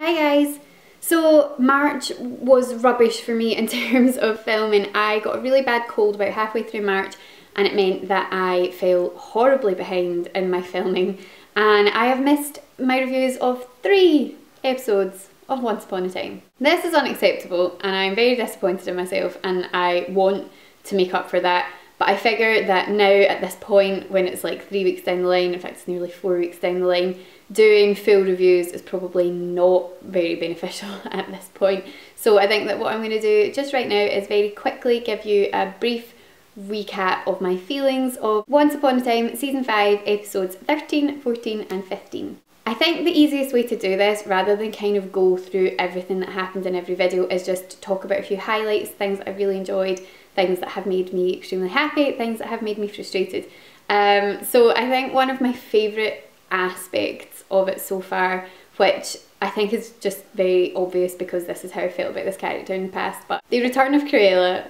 Hi guys! So March was rubbish for me in terms of filming. I got a really bad cold about halfway through March and it meant that I fell horribly behind in my filming and I have missed my reviews of 3 episodes of Once Upon a Time. This is unacceptable and I'm very disappointed in myself and I want to make up for that. But I figure that now at this point, when it's like 3 weeks down the line, in fact it's nearly 4 weeks down the line, doing full reviews is probably not very beneficial at this point. So I think that what I'm going to do just right now is very quickly give you a brief recap of my feelings of Once Upon a Time Season 5 episodes 13, 14 and 15. I think the easiest way to do this, rather than kind of go through everything that happened in every video, is just talk about a few highlights, things that I really enjoyed, things that have made me extremely happy, things that have made me frustrated. So I think one of my favourite aspects of it so far, which I think is just very obvious because this is how I felt about this character in the past, but the return of Cruella.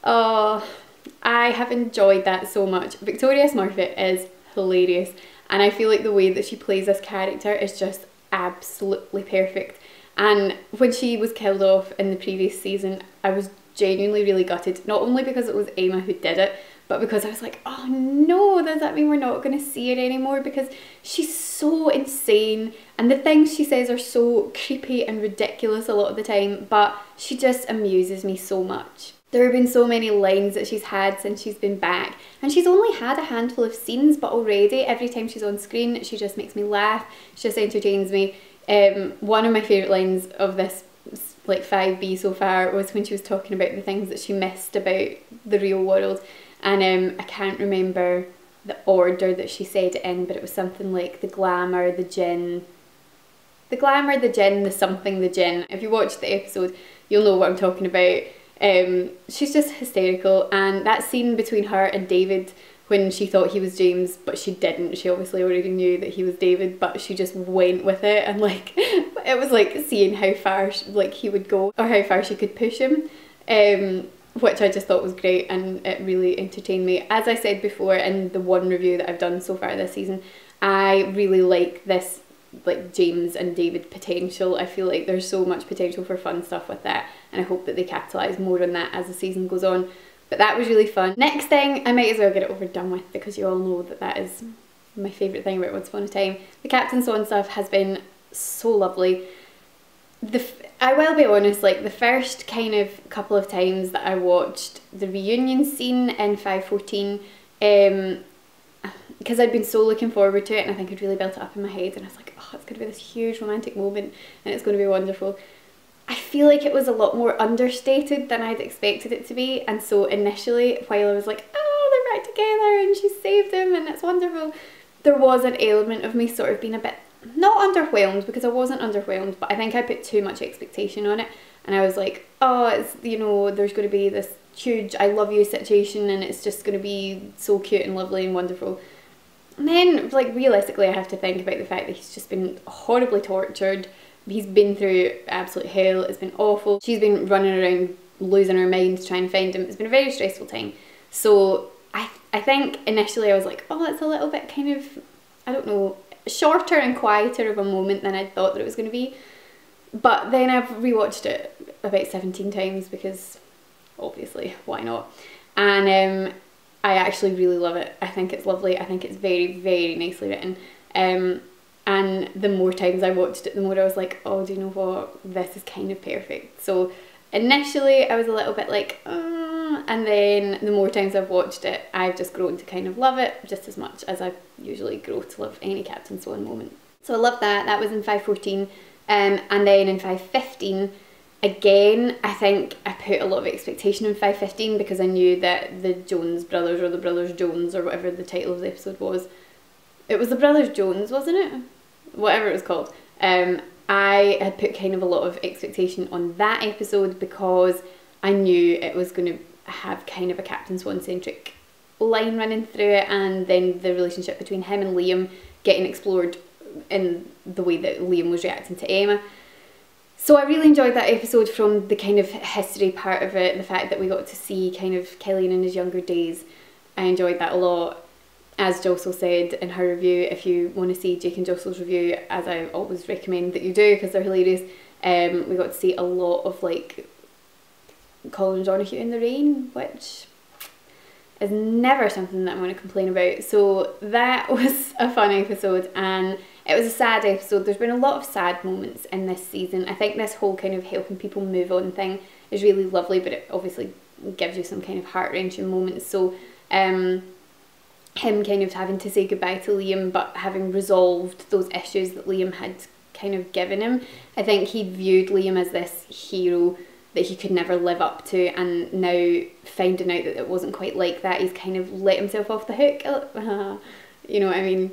Oh, I have enjoyed that so much. Victoria Smurfit is hilarious and I feel like the way that she plays this character is just absolutely perfect. And when she was killed off in the previous season, I was genuinely really gutted, not only because it was Emma who did it, but because I was like, oh no, does that mean we're not going to see her anymore? Because she's so insane and the things she says are so creepy and ridiculous a lot of the time, but she just amuses me so much. There have been so many lines that she's had since she's been back, and she's only had a handful of scenes, but already every time she's on screen she just makes me laugh, she just entertains me. One of my favourite lines of this like 5B so far was when she was talking about the things that she missed about the real world, and I can't remember the order that she said it in, but it was something like the glamour, the gin, the something, the gin. If you watch the episode you'll know what I'm talking about. She's just hysterical, and that scene between her and David when she thought he was James but she didn't, she obviously already knew that he was David, but she just went with it, and like it was like seeing how far like he would go or how far she could push him, which I just thought was great and it really entertained me. As I said before in the one review that I've done so far this season, I really like this like James and David potential. I feel like there's so much potential for fun stuff with that and I hope that they capitalise more on that as the season goes on. But that was really fun. Next thing, I might as well get it over and done with because you all know that that is my favourite thing about Once Upon a Time. The Captain Swan stuff has been so lovely. I will be honest, like the first kind of couple of times that I watched the reunion scene in 5x14, because I'd been so looking forward to it and I think I'd really built it up in my head and I was like, oh, it's going to be this huge romantic moment and it's going to be wonderful. I feel like it was a lot more understated than I'd expected it to be, and so initially while I was like, oh, they're back together and she saved him and it's wonderful, there was an element of me sort of being a bit, not underwhelmed because I wasn't underwhelmed, but I think I put too much expectation on it and I was like, oh, it's, you know, there's going to be this huge I love you situation and it's just going to be so cute and lovely and wonderful. And then like realistically I have to think about the fact that he's just been horribly tortured. He's been through absolute hell, it's been awful. She's been running around losing her mind trying to find him. It's been a very stressful time. So I think initially I was like, oh, it's a little bit kind of, I don't know, shorter and quieter of a moment than I thought that it was going to be. But then I've rewatched it about 17 times because obviously, why not? And I actually really love it. I think it's lovely. I think it's very, very nicely written. And the more times I watched it, the more I was like, oh, do you know what? This is kind of perfect. So initially I was a little bit like, and then the more times I've watched it, I've just grown to kind of love it just as much as I usually grow to love any Captain Swan moment. So I love that. That was in 5x14. And then in 5x15, again, I think I put a lot of expectation in 5x15 because I knew that the Jones brothers, or the Brothers Jones, or whatever the title of the episode was. It was the Brothers Jones, wasn't it? Whatever it was called. I had put kind of a lot of expectation on that episode because I knew it was going to have kind of a Captain Swan centric line running through it, and then the relationship between him and Liam getting explored in the way that Liam was reacting to Emma. So I really enjoyed that episode from the kind of history part of it, the fact that we got to see kind of Killian in his younger days. I enjoyed that a lot. as Jocelyn said in her review, if you want to see Jake and Jocelyn's review, as I always recommend that you do because they're hilarious, we got to see a lot of like Colin and Donahue in the rain, which is never something that I'm going to complain about. So that was a fun episode, and it was a sad episode. There's been a lot of sad moments in this season. I think this whole kind of helping people move on thing is really lovely, but it obviously gives you some kind of heart-wrenching moments. So him kind of having to say goodbye to Liam, but having resolved those issues that Liam had kind of given him. I think he viewed Liam as this hero that he could never live up to, and now finding out that it wasn't quite like that, he's kind of let himself off the hook. You know what I mean?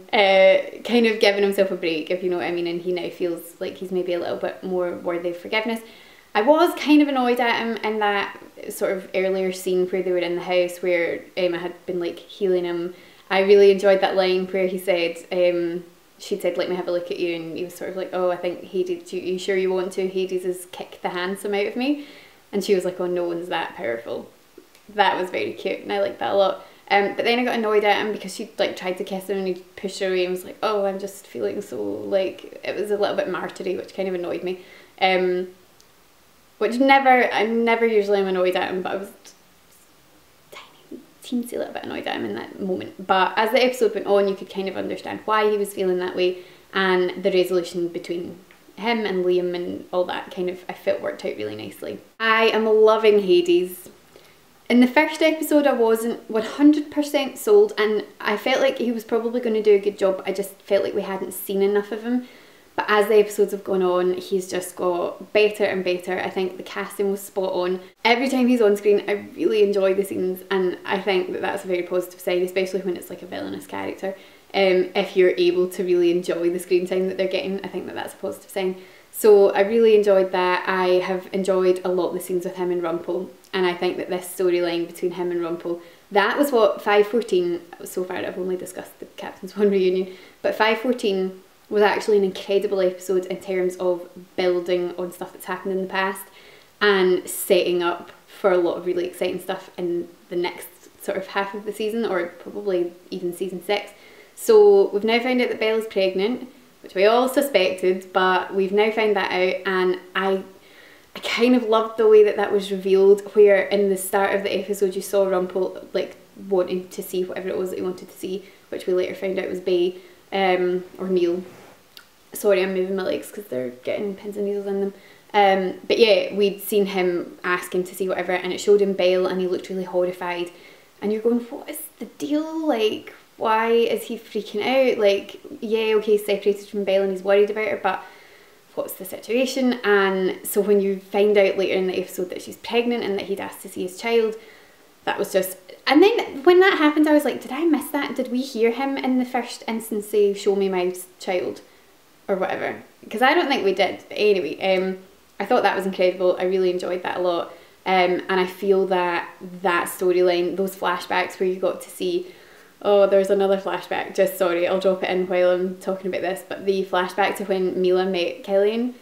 Kind of giving himself a break, if you know what I mean, and he now feels like he's maybe a little bit more worthy of forgiveness. I was kind of annoyed at him in that sort of earlier scene where they were in the house where Emma had been like healing him. I really enjoyed that line where he said, she'd said, let me have a look at you, and he was sort of like, oh, I think Hades, you sure you want to? Hades has kicked the handsome out of me. And she was like, oh, no one's that powerful. That was very cute, and I liked that a lot. But then I got annoyed at him because she like tried to kiss him and he pushed her away and was like, oh, I'm just feeling so, like, it was a little bit martyry, which kind of annoyed me. Which I never usually am annoyed at him, but I was teensy little bit annoyed at him in that moment. But as the episode went on, you could kind of understand why he was feeling that way, and the resolution between him and Liam and all that kind of, I felt worked out really nicely. I am loving Hades. In the first episode I wasn't 100% sold, and I felt like he was probably going to do a good job. I just felt like we hadn't seen enough of him. But as the episodes have gone on, he's just got better and better. I think the casting was spot on. Every time he's on screen, I really enjoy the scenes, and I think that that's a very positive sign, especially when it's like a villainous character. If you're able to really enjoy the screen time that they're getting, I think that that's a positive sign. So I really enjoyed that. I have enjoyed a lot of the scenes with him and Rumple, and I think that this storyline between him and Rumple, that was what 514, so far I've only discussed the Captain Swan reunion, but 514 was actually an incredible episode in terms of building on stuff that's happened in the past and setting up for a lot of really exciting stuff in the next sort of half of the season, or probably even season 6. So we've now found out that Bella's pregnant, which we all suspected, but we've now found that out, and I kind of loved the way that that was revealed, where in the start of the episode you saw Rumple like wanting to see whatever it was that he wanted to see, which we later found out was Bay, or Neil. Sorry, I'm moving my legs because they're getting pins and needles in them. But yeah, we'd seen him asking to see whatever, and it showed him Belle, and he looked really horrified. And you're going, what is the deal? Like, why is he freaking out? Like, yeah, okay, he's separated from Belle and he's worried about her, but what's the situation? And so when you find out later in the episode that she's pregnant and that he'd asked to see his child, that was just... And then when that happened, I was like, did I miss that? Did we hear him in the first instance say, show me my child? Or whatever. Because I don't think we did. But anyway, I thought that was incredible. I really enjoyed that a lot. And I feel that that storyline, those flashbacks where you got to see... Oh, there's another flashback. Just sorry, I'll drop it in while I'm talking about this. But the flashback to when Mila met Killian.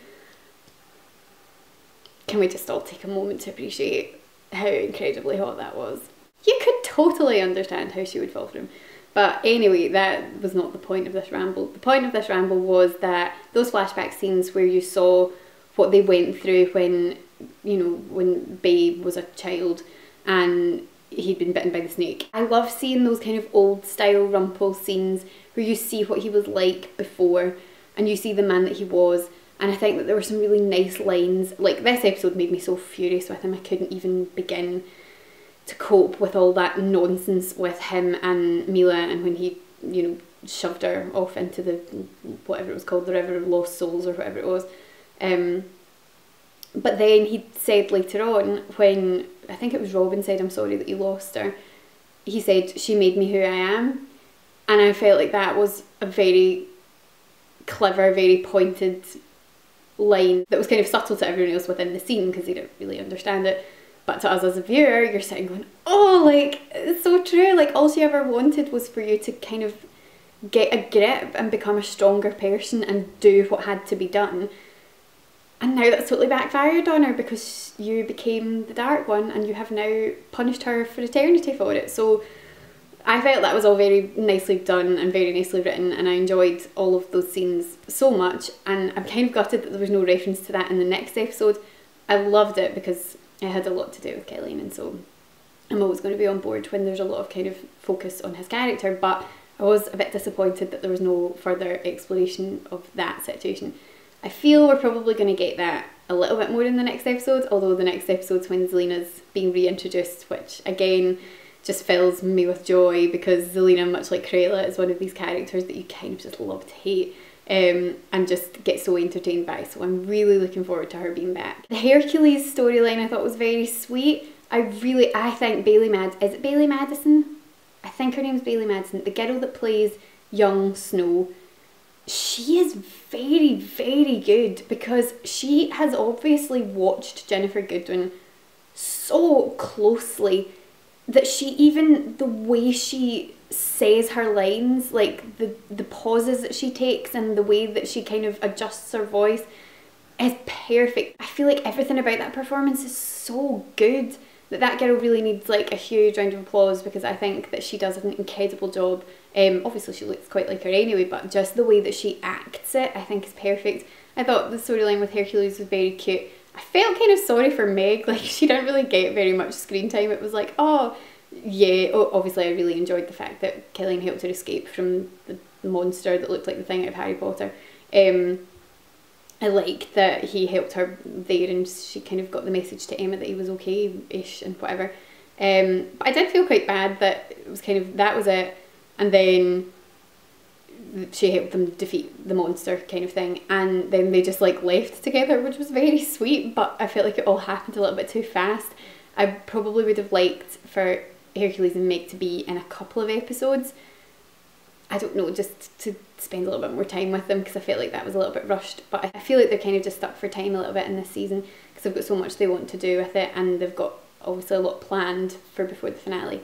Can we just all take a moment to appreciate how incredibly hot that was? You could totally understand how she would fall for him. But anyway, that was not the point of this ramble. The point of this ramble was that those flashback scenes where you saw what they went through when, you know, when Babe was a child and he'd been bitten by the snake. I love seeing those kind of old style Rumple scenes where you see what he was like before and you see the man that he was. And I think that there were some really nice lines. Like, this episode made me so furious with him, I couldn't even begin to cope with all that nonsense with him and Mila, and when he, you know, shoved her off into the, whatever it was called, the River of Lost Souls or whatever it was. But then he said later on, when, I think it was Robin said, I'm sorry that you lost her, he said, she made me who I am. And I felt like that was a very clever, very pointed line that was kind of subtle to everyone else within the scene because they didn't really understand it. But to us as a viewer, you're sitting going, oh, like, it's so true. Like, all she ever wanted was for you to kind of get a grip and become a stronger person and do what had to be done. And now that's totally backfired on her because you became the Dark One and you have now punished her for eternity for it. So I felt that was all very nicely done and very nicely written, and I enjoyed all of those scenes so much, and I'm kind of gutted that there was no reference to that in the next episode. I loved it because it had a lot to do with Killian, and so I'm always going to be on board when there's a lot of kind of focus on his character, but I was a bit disappointed that there was no further exploration of that situation. I feel we're probably going to get that a little bit more in the next episode, although the next episode's when Zelena's being reintroduced, which again just fills me with joy, because Zelena, much like Cruella, is one of these characters that you kind of just love to hate and just get so entertained by, so I'm really looking forward to her being back. The Hercules storyline I thought was very sweet. I think is it Bailey Madison? I think her name's Bailey Madison, the girl that plays young Snow. She is very, very good, because she has obviously watched Ginnifer Goodwin so closely that even the way she says her lines, like the pauses that she takes and the way that she kind of adjusts her voice is perfect. I feel like everything about that performance is so good that girl really needs like a huge round of applause, because I think that she does an incredible job. Obviously she looks quite like her anyway, but just the way that she acts it I think is perfect. I thought the storyline with Hercules was very cute. I felt kind of sorry for Meg, like she didn't really get very much screen time. It was like, oh yeah, obviously I really enjoyed the fact that Killian helped her escape from the monster that looked like the thing out of Harry Potter. I liked that he helped her there, and she kind of got the message to Emma that he was okay-ish and whatever. But I did feel quite bad that it was kind of, that was it, and then she helped them defeat the monster kind of thing, and then they just like left together, which was very sweet, but I felt like it all happened a little bit too fast. I probably would have liked for Hercules and Meg to be in a couple of episodes. I don't know, just to spend a little bit more time with them, because I felt like that was a little bit rushed, but I feel like they're kind of just stuck for time a little bit in this season, because they've got so much they want to do with it, and they've got obviously a lot planned for before the finale.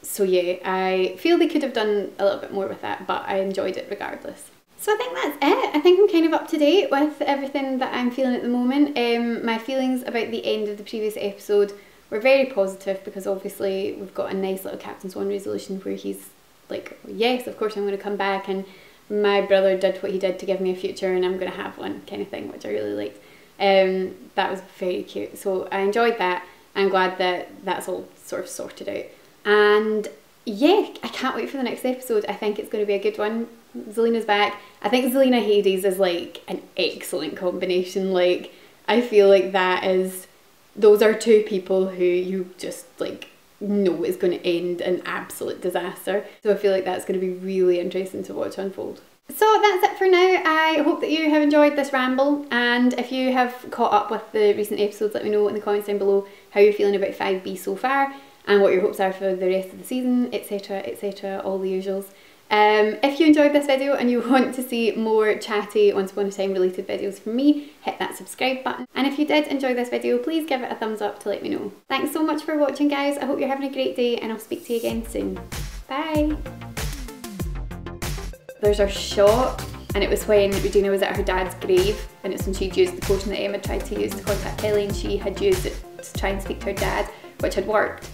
So yeah, I feel they could have done a little bit more with that, but I enjoyed it regardless. So I think that's it. I think I'm kind of up to date with everything that I'm feeling at the moment. My feelings about the end of the previous episode were very positive, because obviously we've got a nice little Captain Swan resolution where he's like, yes, of course I'm going to come back, and my brother did what he did to give me a future, and I'm going to have one kind of thing, which I really liked. That was very cute, so I enjoyed that. I'm glad that that's all sort of sorted out, and yeah, I can't wait for the next episode. I think it's going to be a good one. Zelena's back. I think Zelena Hades is like an excellent combination. Like, I feel like those are two people who you just like know is going to end in absolute disaster. So I feel like that's going to be really interesting to watch unfold. So that's it for now. I hope that you have enjoyed this ramble, and if you have caught up with the recent episodes, let me know in the comments down below how you're feeling about 5B so far and what your hopes are for the rest of the season, etc, etc, all the usuals. If you enjoyed this video and you want to see more chatty Once Upon a Time related videos from me, hit that subscribe button. And if you did enjoy this video, please give it a thumbs up to let me know. Thanks so much for watching, guys. I hope you're having a great day, and I'll speak to you again soon. Bye! There's our shot, and it was when Regina was at her dad's grave, and it's when she'd used the potion that Emma tried to use to contact Kelly, and she had used it to try and speak to her dad, which had worked.